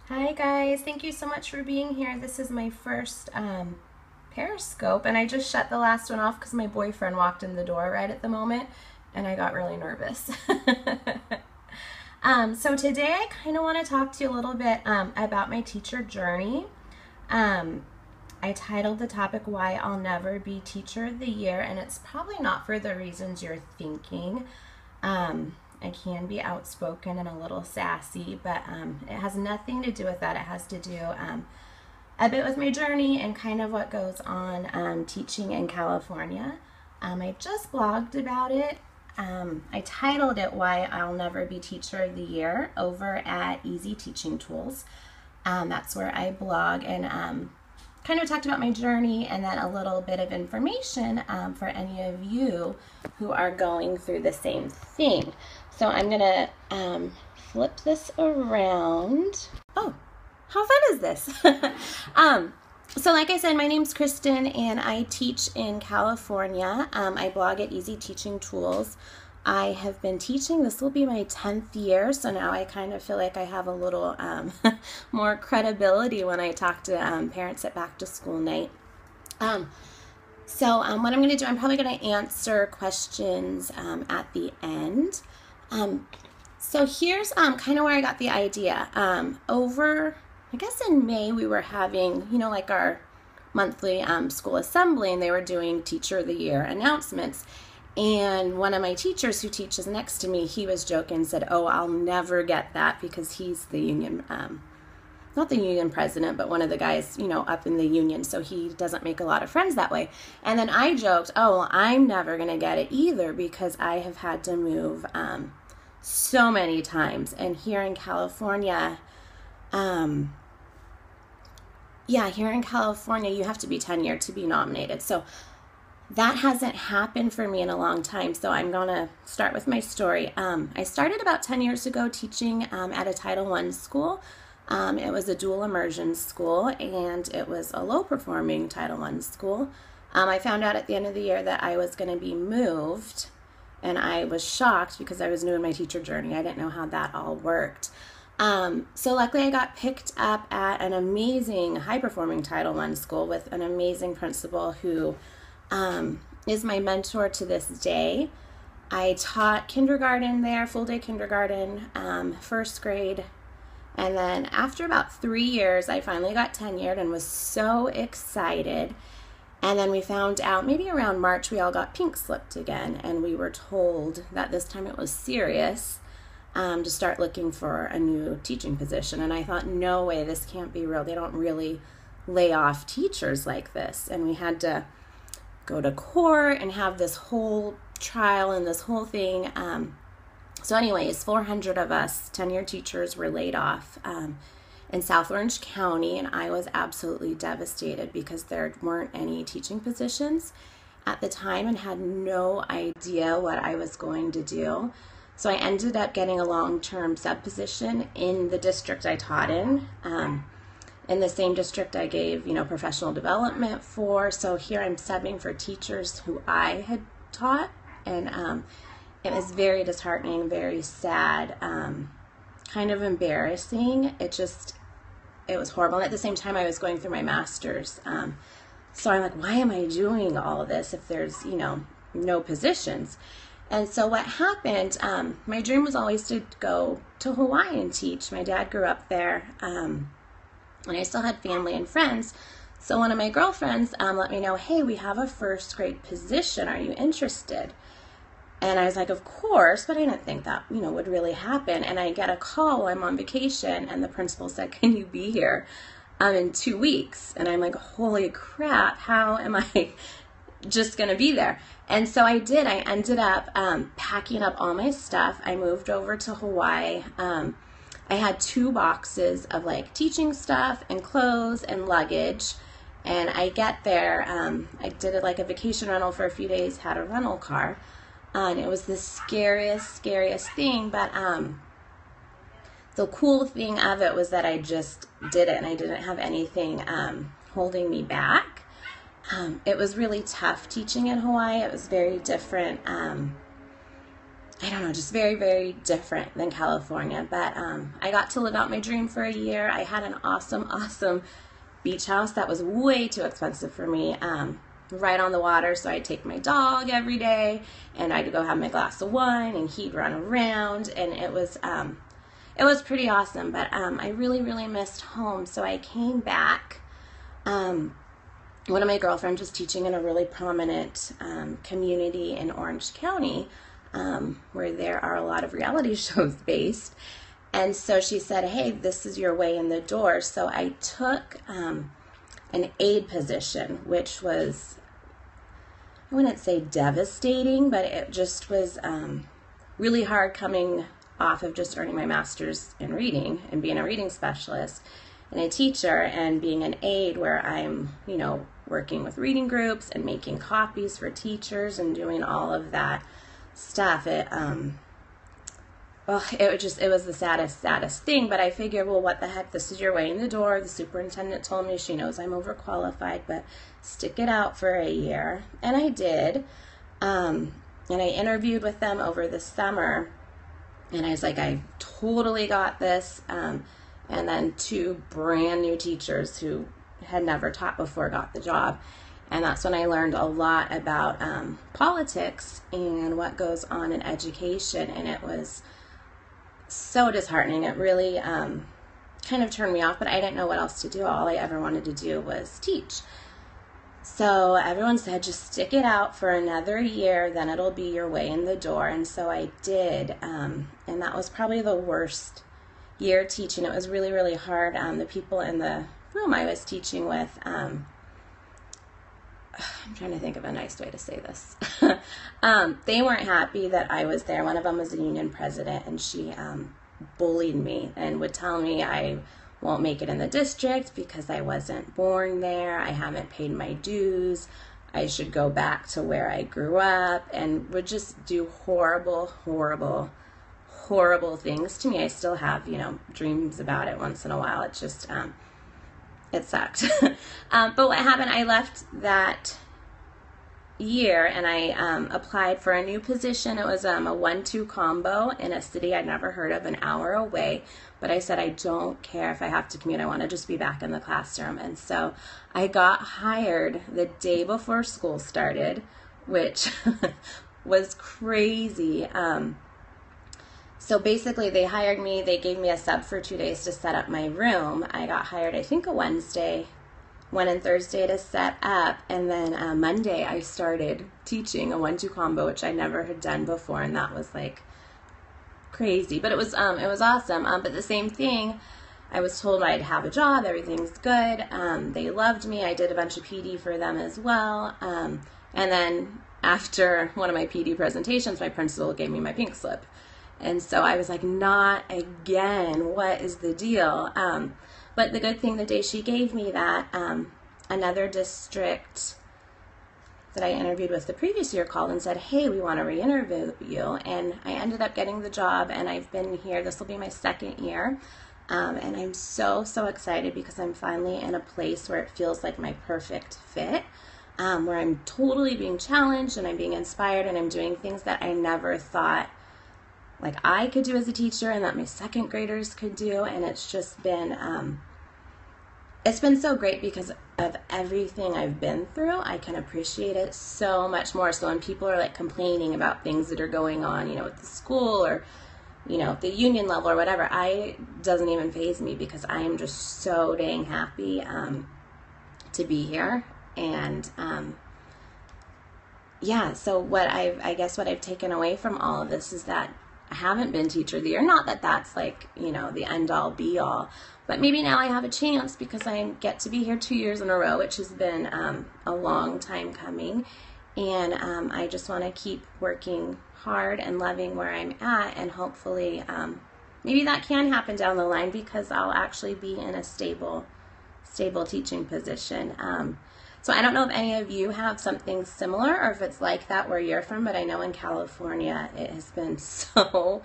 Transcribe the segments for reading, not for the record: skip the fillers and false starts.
Hi guys, thank you so much for being here. This is my first Periscope, and I just shut the last one off because my boyfriend walked in the door right at the moment and I got really nervous. So today I kind of want to talk to you a little bit about my teacher journey. I titled the topic Why I'll Never Be Teacher of the Year, and it's probably not for the reasons you're thinking. I can be outspoken and a little sassy, but it has nothing to do with that. It has to do a bit with my journey and kind of what goes on teaching in California. I just blogged about it. I titled it Why I'll Never Be Teacher of the Year over at Easy Teaching Tools. That's where I blog and kind of talked about my journey and then a little bit of information for any of you who are going through the same thing. So I'm going to flip this around. Oh, how fun is this? So like I said, my name's Kristen and I teach in California. I blog at Easy Teaching Tools. I have been teaching, this will be my 10th year, so now I kind of feel like I have a little more credibility when I talk to parents at back to school night. So what I'm going to do, I'm probably going to answer questions at the end. So here's kind of where I got the idea. I guess in May we were having, like our monthly school assembly, and they were doing Teacher of the Year announcements. And one of my teachers who teaches next to me, he was joking and said, "Oh, I'll never get that," because he's the union, not the union president, but one of the guys, up in the union. So he doesn't make a lot of friends that way. And then I joked, "Oh, well, I'm never going to get it either because I have had to move so many times." And here in California, here in California, you have to be tenured to be nominated. So that hasn't happened for me in a long time, so I'm going to start with my story. I started about 10 years ago teaching at a Title I school. It was a dual immersion school, and it was a low-performing Title I school. I found out at the end of the year that I was going to be moved, and I was shocked because I was new in my teacher journey. I didn't know how that all worked. So luckily I got picked up at an amazing high-performing Title I school with an amazing principal who is my mentor to this day. I taught kindergarten there, full day kindergarten, first grade, and then after about 3 years, I finally got tenured and was so excited. And then we found out maybe around March, we all got pink slipped again, and we were told that this time it was serious to start looking for a new teaching position. And I thought, no way, this can't be real. They don't really lay off teachers like this. And we had to go to court and have this whole trial and this whole thing. So anyways, 400 of us tenured teachers were laid off in South Orange County, and I was absolutely devastated because there weren't any teaching positions at the time and had no idea what I was going to do. So I ended up getting a long-term sub position in the district I taught in. In the same district I gave, professional development for. So here I'm subbing for teachers who I had taught, and it was very disheartening, very sad, kind of embarrassing. It was horrible. And at the same time, I was going through my master's. So I'm like, why am I doing all of this if there's, no positions? And so what happened, my dream was always to go to Hawaii and teach. My dad grew up there. And I still had family and friends. So one of my girlfriends let me know, "Hey, we have a first grade position. Are you interested?" And I was like, of course, but I didn't think that, would really happen. And I get a call while I'm on vacation, and the principal said, "Can you be here in 2 weeks?" And I'm like, holy crap, how am I just going to be there? And so I did. I ended up packing up all my stuff. I moved over to Hawaii. I had 2 boxes of teaching stuff and clothes and luggage, and I get there, I did a vacation rental for a few days, had a rental car, and it was the scariest thing, but the cool thing of it was that I just did it, and I didn't have anything holding me back. It was really tough teaching in Hawaii. It was very different I don't know, just very, very different than California. But I got to live out my dream for a year. I had an awesome, awesome beach house that was way too expensive for me, right on the water. So I'd take my dog every day, and I'd go have my glass of wine, and he'd run around, and it was pretty awesome. But I really, really missed home, so I came back. One of my girlfriends was teaching in a really prominent community in Orange County, where there are a lot of reality shows based. And so she said, hey, this is your way in the door. So I took an aide position, which was, I wouldn't say devastating, but it just was really hard coming off of just earning my master's in reading and being a reading specialist and a teacher, and being an aide where I'm, working with reading groups and making copies for teachers and doing all of that stuff. It was the saddest thing. But I figured, well, what the heck, this is your way in the door. The superintendent told me she knows I'm overqualified, but stick it out for a year. And I did. And I interviewed with them over the summer, and I was like, I totally got this. And then 2 brand new teachers who had never taught before got the job. And that's when I learned a lot about politics and what goes on in education. And it was so disheartening. It really kind of turned me off, but I didn't know what else to do. All I ever wanted to do was teach. So everyone said, just stick it out for another year, then it'll be your way in the door. And so I did. And that was probably the worst year teaching. It was really, really hard. The people in the room I was teaching with, I'm trying to think of a nice way to say this. They weren't happy that I was there. One of them was a union president, and she bullied me and would tell me I won't make it in the district because I wasn't born there. I haven't paid my dues. I should go back to where I grew up, and would just do horrible, horrible, horrible things to me. I still have, dreams about it once in a while. It just, it sucked. But what happened, I left that year, and I applied for a new position. It was a 1-2 combo in a city I'd never heard of, an hour away. But I said, I don't care if I have to commute. I want to just be back in the classroom. And so I got hired the day before school started, which was crazy. So basically they hired me, they gave me a sub for 2 days to set up my room. I got hired, I think, a Wednesday and Thursday to set up, and then Monday I started teaching a 1-2 combo, which I never had done before, and that was like crazy. But it was awesome. But the same thing, I was told I'd have a job, everything's good. They loved me. I did a bunch of PD for them as well. And then after one of my PD presentations, my principal gave me my pink slip. And so I was like, not again, what is the deal? But the good thing, the day she gave me that, another district that I interviewed with the previous year called and said, hey, we want to re-interview you. And I ended up getting the job, and I've been here. This will be my 2nd year. And I'm so, so excited because I'm finally in a place where it feels like my perfect fit, where I'm totally being challenged and I'm being inspired and I'm doing things that I never thought like I could do as a teacher and that my 2nd graders could do. And it's just been, it's been so great because of everything I've been through. I can appreciate it so much more. So when people are like complaining about things that are going on, at the school or, the union level or whatever, doesn't even faze me because I am just so dang happy to be here. And so I guess what I've taken away from all of this is that I haven't been Teacher of the Year. Not that that's like, the end all be all, but maybe now I have a chance because I get to be here 2 years in a row, which has been a long time coming. And I just want to keep working hard and loving where I'm at, and hopefully maybe that can happen down the line because I'll actually be in a stable teaching position. So I don't know if any of you have something similar or if it's like that where you're from, but I know in California it has been so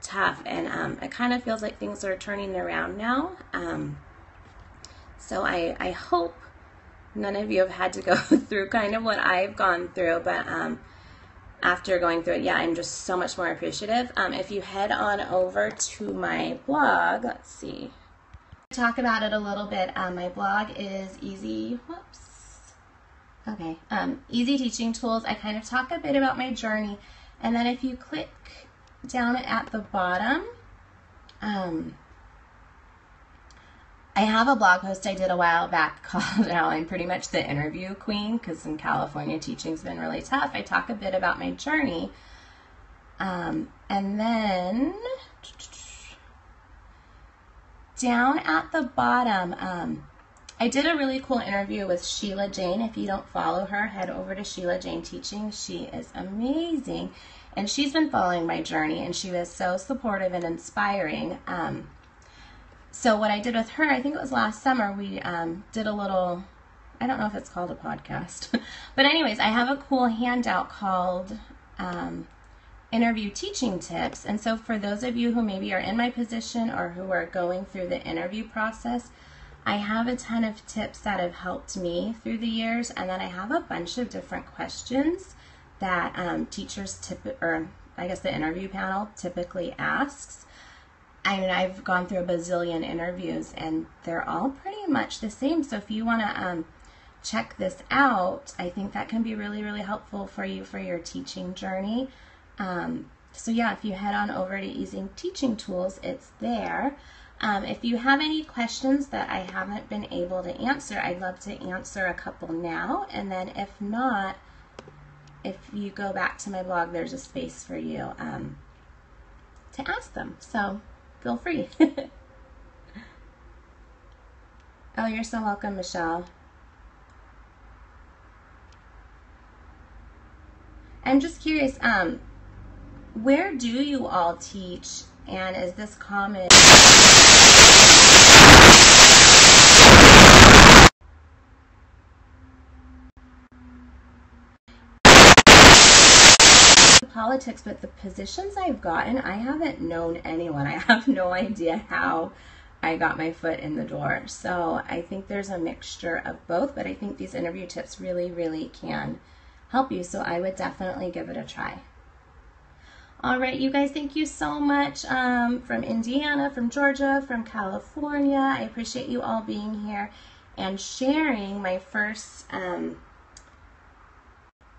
tough, and it kind of feels like things are turning around now. So I hope none of you have had to go through kind of what I've gone through, but after going through it, yeah, I'm just so much more appreciative. If you head on over to my blog, let's see, talk about it a little bit. My blog is Easy Teaching Tools. I kind of talk a bit about my journey, and then if you click down at the bottom, I have a blog post I did a while back called How I'm Pretty Much the Interview Queen, because in California teaching's been really tough. I talk a bit about my journey. And then down at the bottom, I did a really cool interview with Sheila Jane. If you don't follow her, head over to Sheila Jane Teaching. She is amazing, and she's been following my journey, and she was so supportive and inspiring. So what I did with her, I think it was last summer, we did a little, I don't know if it's called a podcast, but anyways, I have a cool handout called Interview Teaching Tips. And so for those of you who maybe are in my position or who are going through the interview process, I have a ton of tips that have helped me through the years, and then I have a bunch of different questions that teachers I guess the interview panel typically asks. I mean, I've gone through a bazillion interviews, and they're all pretty much the same. So if you want to check this out, I think that can be really, really helpful for you for your teaching journey. So yeah, if you head on over to Easy Teaching Tools, it's there. If you have any questions that I haven't been able to answer, I'd love to answer a couple now. And then if not, if you go back to my blog, there's a space for you to ask them. So feel free. Oh, you're so welcome, Michelle. I'm just curious, where do you all teach, and is this common? Politics, but the positions I've gotten, I haven't known anyone. I have no idea how I got my foot in the door. So I think there's a mixture of both, but I think these interview tips really, really can help you. So I would definitely give it a try. All right, you guys, thank you so much from Indiana, from Georgia, from California. I appreciate you all being here and sharing my first,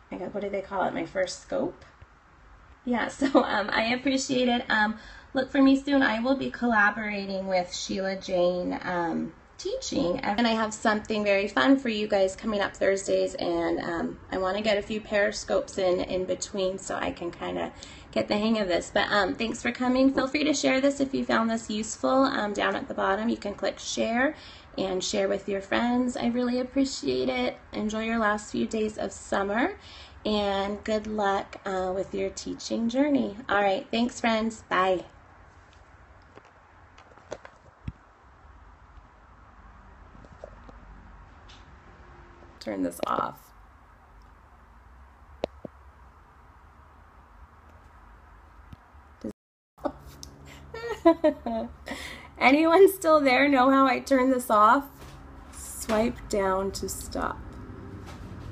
what do they call it? My first scope? Yeah, so I appreciate it. Look for me soon. I will be collaborating with Sheila Jane Teaching, and I have something very fun for you guys coming up Thursdays, and I want to get a few periscopes in between so I can kind of get the hang of this. But thanks for coming. Feel free to share this if you found this useful. Down at the bottom, you can click share and share with your friends. I really appreciate it. Enjoy your last few days of summer, and good luck with your teaching journey. All right, thanks, friends. Bye. Turn this off. Anyone still there know how I turn this off? Swipe down to stop.